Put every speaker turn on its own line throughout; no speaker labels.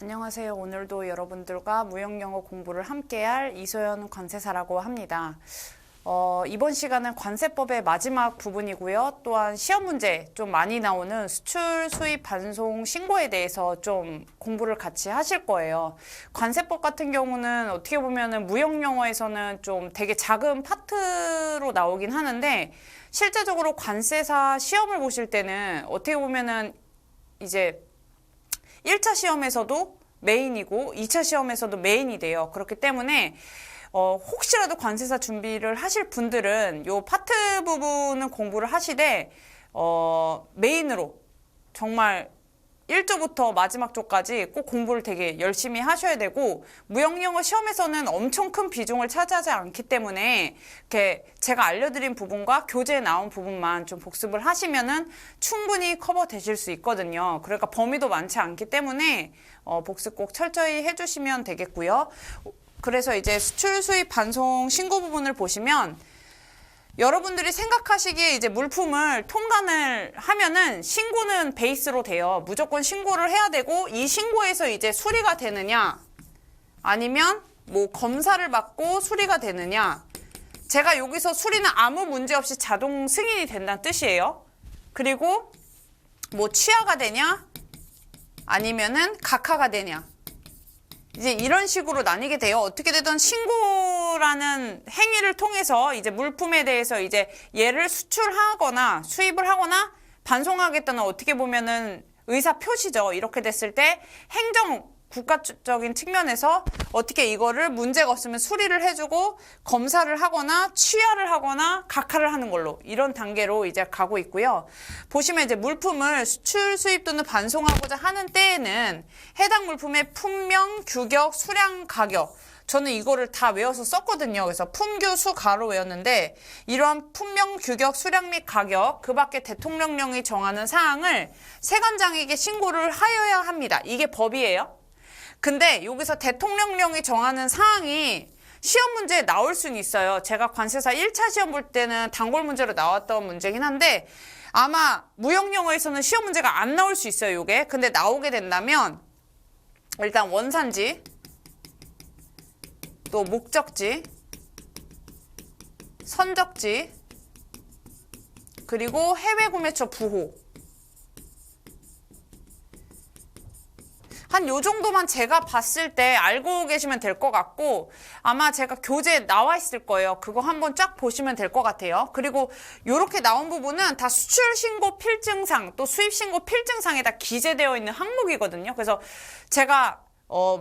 안녕하세요. 오늘도 여러분들과 무역영어 공부를 함께할 이소연 관세사라고 합니다. 이번 시간은 관세법의 마지막 부분이고요. 또한 시험 문제 좀 많이 나오는 수출, 수입, 반송, 신고에 대해서 좀 공부를 같이 하실 거예요. 관세법 같은 경우는 어떻게 보면은 무역영어에서는 좀 되게 작은 파트로 나오긴 하는데 실제적으로 관세사 시험을 보실 때는 어떻게 보면은 이제 1차 시험에서도 메인이고 2차 시험에서도 메인이 돼요. 그렇기 때문에 혹시라도 관세사 준비를 하실 분들은 요 파트 부분은 공부를 하시되 메인으로 정말 1조부터 마지막 조까지 꼭 공부를 되게 열심히 하셔야 되고, 무역영어 시험에서는 엄청 큰 비중을 차지하지 않기 때문에 이렇게 제가 알려드린 부분과 교재에 나온 부분만 좀 복습을 하시면은 충분히 커버 되실 수 있거든요. 그러니까 범위도 많지 않기 때문에 복습 꼭 철저히 해주시면 되겠고요. 그래서 이제 수출, 수입, 반송, 신고 부분을 보시면 여러분들이 생각하시기에 이제 물품을 통관을 하면은 신고는 베이스로 돼요. 무조건 신고를 해야 되고, 이 신고에서 이제 수리가 되느냐 아니면 뭐 검사를 받고 수리가 되느냐, 제가 여기서 수리는 아무 문제 없이 자동 승인이 된다는 뜻이에요. 그리고 뭐 취하가 되냐 아니면은 각하가 되냐, 이제 이런 식으로 나뉘게 돼요. 어떻게 되든 신고라는 행위를 통해서 이제 물품에 대해서 이제 얘를 수출하거나 수입을 하거나 반송하겠다는 어떻게 보면은 의사 표시죠. 이렇게 됐을 때 행정 국가적인 측면에서 어떻게 이거를 문제가 없으면 수리를 해주고 검사를 하거나 취하를 하거나 각하를 하는 걸로, 이런 단계로 이제 가고 있고요. 보시면 이제 물품을 수출, 수입 또는 반송하고자 하는 때에는 해당 물품의 품명, 규격, 수량, 가격, 저는 이거를 다 외워서 썼거든요. 그래서 품규, 수, 가로 외웠는데, 이러한 품명, 규격, 수량 및 가격, 그 밖에 대통령령이 정하는 사항을 세관장에게 신고를 하여야 합니다. 이게 법이에요. 근데 여기서 대통령령이 정하는 사항이 시험 문제에 나올 수는 있어요. 제가 관세사 1차 시험 볼 때는 단골 문제로 나왔던 문제긴 한데, 아마 무역영어에서는 시험 문제가 안 나올 수 있어요, 요게. 근데 나오게 된다면 일단 원산지, 또 목적지, 선적지, 그리고 해외 구매처 부호, 한 요 정도만 제가 봤을 때 알고 계시면 될 것 같고, 아마 제가 교재에 나와 있을 거예요. 그거 한번 쫙 보시면 될 것 같아요. 그리고 요렇게 나온 부분은 다 수출신고 필증상 또 수입신고 필증상에 다 기재되어 있는 항목이거든요. 그래서 제가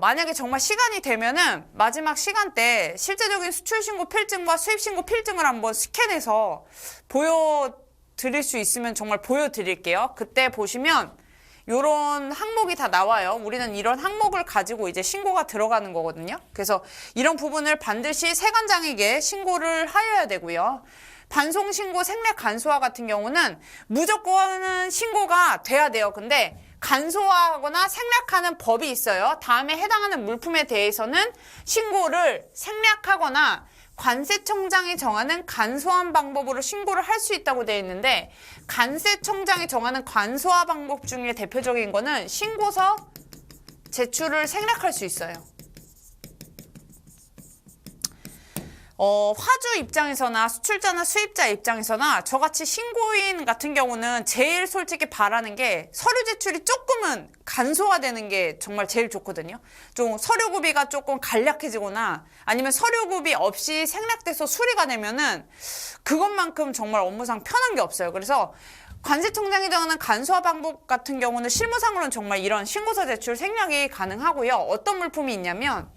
만약에 정말 시간이 되면은 마지막 시간 때 실제적인 수출신고 필증과 수입신고 필증을 한번 스캔해서 보여드릴 수 있으면 정말 보여드릴게요. 그때 보시면 요런 항목이 다 나와요. 우리는 이런 항목을 가지고 이제 신고가 들어가는 거거든요. 그래서 이런 부분을 반드시 세관장에게 신고를 하여야 되고요. 반송신고 생략 간소화 같은 경우는 무조건 신고가 돼야 돼요. 근데 간소화하거나 생략하는 법이 있어요. 다음에 해당하는 물품에 대해서는 신고를 생략하거나 관세청장이 정하는 간소한 방법으로 신고를 할 수 있다고 되어 있는데, 관세청장이 정하는 간소화 방법 중에 대표적인 거는 신고서 제출을 생략할 수 있어요. 화주 입장에서나 수출자나 수입자 입장에서나 저같이 신고인 같은 경우는 제일 솔직히 바라는 게 서류 제출이 조금은 간소화되는 게 정말 제일 좋거든요. 좀 서류구비가 조금 간략해지거나 아니면 서류구비 없이 생략돼서 수리가 되면은 그것만큼 정말 업무상 편한 게 없어요. 그래서 관세청장이 정하는 간소화 방법 같은 경우는 실무상으로는 정말 이런 신고서 제출 생략이 가능하고요. 어떤 물품이 있냐면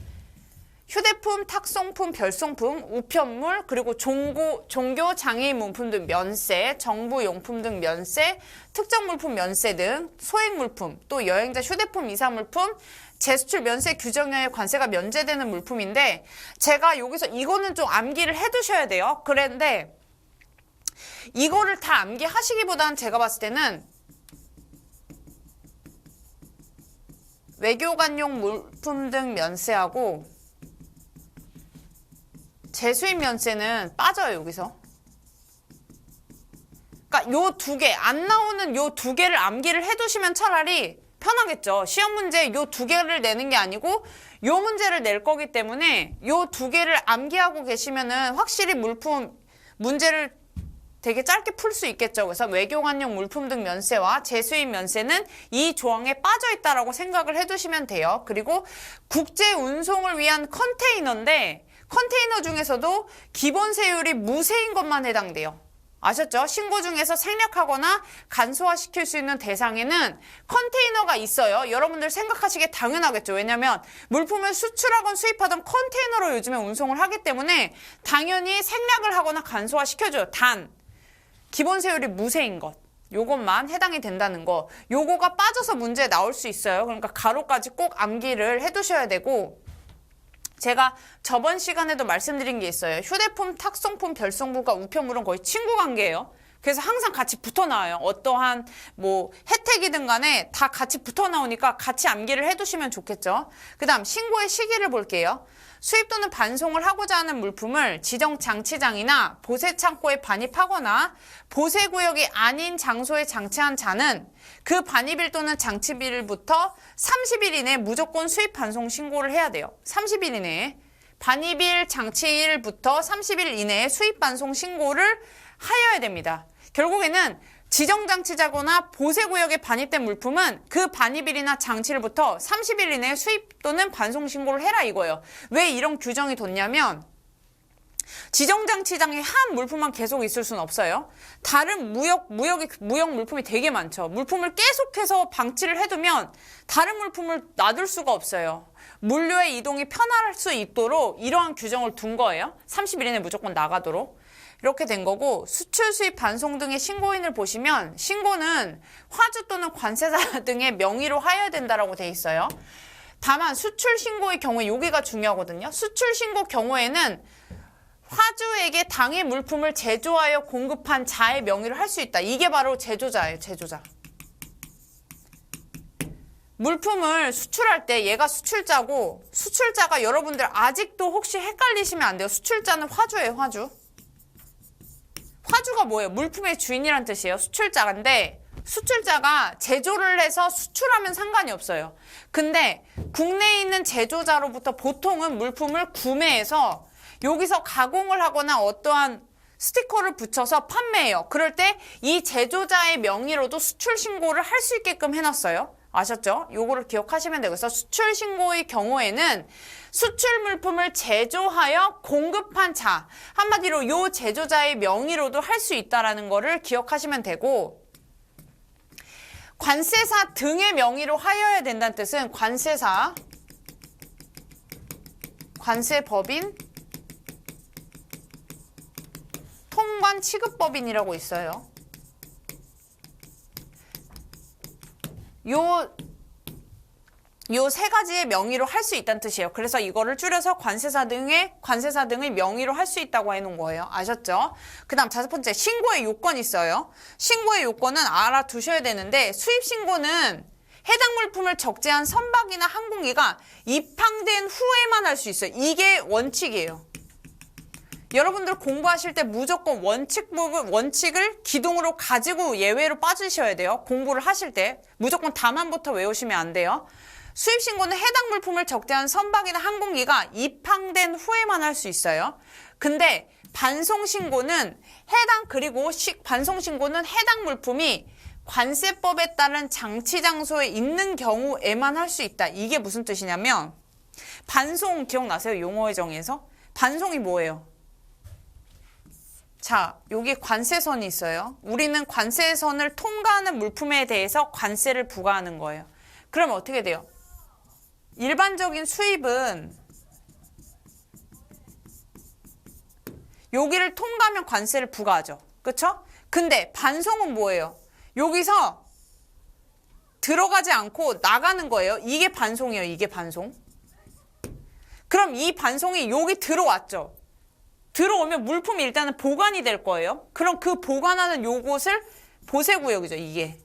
휴대폰, 탁송품, 별송품, 우편물, 그리고 종교 장애인 물품 등 면세, 정부용품 등 면세, 특정 물품 면세 등 소액 물품, 또 여행자 휴대폰 이사 물품, 재수출 면세 규정에 관세가 면제되는 물품인데, 제가 여기서 이거는 좀 암기를 해두셔야 돼요. 그런데 이거를 다 암기하시기보다는 제가 봤을 때는 외교관용 물품 등 면세하고 재수입 면세는 빠져요, 여기서. 그러니까 요 두 개, 안 나오는 요 두 개를 암기를 해두시면 차라리 편하겠죠. 시험 문제 요 두 개를 내는 게 아니고 요 문제를 낼 거기 때문에 요 두 개를 암기하고 계시면은 확실히 물품 문제를 되게 짧게 풀 수 있겠죠. 그래서 외교관용 물품 등 면세와 재수입 면세는 이 조항에 빠져 있다라고 생각을 해두시면 돼요. 그리고 국제 운송을 위한 컨테이너인데 컨테이너 중에서도 기본 세율이 무세인 것만 해당돼요. 아셨죠? 신고 중에서 생략하거나 간소화시킬 수 있는 대상에는 컨테이너가 있어요. 여러분들 생각하시기에 당연하겠죠. 왜냐하면 물품을 수출하건 수입하던 컨테이너로 요즘에 운송을 하기 때문에 당연히 생략을 하거나 간소화시켜줘요. 단 기본 세율이 무세인 것. 요것만 해당이 된다는 거. 요거가 빠져서 문제에 나올 수 있어요. 그러니까 가로까지 꼭 암기를 해두셔야 되고 제가 저번 시간에도 말씀드린 게 있어요. 휴대폰, 탁송품, 별송부가 우편물은 거의 친구 관계예요. 그래서 항상 같이 붙어 나와요. 어떠한 뭐 혜택이든 간에 다 같이 붙어 나오니까 같이 암기를 해두시면 좋겠죠. 그 다음 신고의 시기를 볼게요. 수입 또는 반송을 하고자 하는 물품을 지정 장치장이나 보세 창고에 반입하거나 보세 구역이 아닌 장소에 장치한 자는 그 반입일 또는 장치일부터 30일 이내에 무조건 수입 반송 신고를 해야 돼요. 30일 이내에. 반입일 장치일부터 30일 이내에 수입 반송 신고를 하여야 됩니다. 결국에는 지정장치자거나 보세구역에 반입된 물품은 그 반입일이나 장치일부터 30일 이내에 수입 또는 반송 신고를 해라 이거예요. 왜 이런 규정이 뒀냐면 지정장치장에 한 물품만 계속 있을 수는 없어요. 다른 무역 물품이 되게 많죠. 물품을 계속해서 방치를 해두면 다른 물품을 놔둘 수가 없어요. 물류의 이동이 편할 수 있도록 이러한 규정을 둔 거예요. 30일 이내에 무조건 나가도록. 이렇게 된 거고 수출, 수입, 반송 등의 신고인을 보시면 신고는 화주 또는 관세사 등의 명의로 하여야 된다라고 돼 있어요. 다만 수출 신고의 경우에 여기가 중요하거든요. 수출 신고 경우에는 화주에게 당의 물품을 제조하여 공급한 자의 명의로 할 수 있다. 이게 바로 제조자예요. 제조자. 물품을 수출할 때 얘가 수출자고 수출자가 여러분들 아직도 혹시 헷갈리시면 안 돼요. 수출자는 화주예요. 화주. 화주가 뭐예요? 물품의 주인이란 뜻이에요. 수출자인데 수출자가 제조를 해서 수출하면 상관이 없어요. 근데 국내에 있는 제조자로부터 보통은 물품을 구매해서 여기서 가공을 하거나 어떠한 스티커를 붙여서 판매해요. 그럴 때 이 제조자의 명의로도 수출 신고를 할 수 있게끔 해놨어요. 아셨죠? 요거를 기억하시면 되고 그래서 수출 신고의 경우에는 수출 물품을 제조하여 공급한 자, 한마디로 요 제조자의 명의로도 할 수 있다라는 거를 기억하시면 되고 관세사 등의 명의로 하여야 된다는 뜻은 관세사, 관세법인, 통관 취급법인이라고 있어요. 요 세 가지의 명의로 할 수 있다는 뜻이에요. 그래서 이거를 줄여서 관세사 등의 명의로 할 수 있다고 해놓은 거예요. 아셨죠? 그 다음 5번째, 신고의 요건이 있어요. 신고의 요건은 알아두셔야 되는데 수입 신고는 해당 물품을 적재한 선박이나 항공기가 입항된 후에만 할 수 있어요. 이게 원칙이에요. 여러분들 공부하실 때 무조건 원칙을 기둥으로 가지고 예외로 빠지셔야 돼요. 공부를 하실 때 무조건 답안부터 외우시면 안 돼요. 수입신고는 해당 물품을 적재한 선박이나 항공기가 입항된 후에만 할 수 있어요. 근데 반송신고는 반송신고는 해당 물품이 관세법에 따른 장치장소에 있는 경우에만 할 수 있다. 이게 무슨 뜻이냐면 반송 기억나세요? 용어의 정의에서? 반송이 뭐예요? 자, 여기 관세선이 있어요. 우리는 관세선을 통과하는 물품에 대해서 관세를 부과하는 거예요. 그러면 어떻게 돼요? 일반적인 수입은 여기를 통과하면 관세를 부과하죠. 그쵸? 근데 반송은 뭐예요? 여기서 들어가지 않고 나가는 거예요. 이게 반송이에요. 이게 반송. 그럼 이 반송이 여기 들어왔죠. 들어오면 물품이 일단은 보관이 될 거예요. 그럼 그 보관하는 요곳을 보세구역이죠. 이게.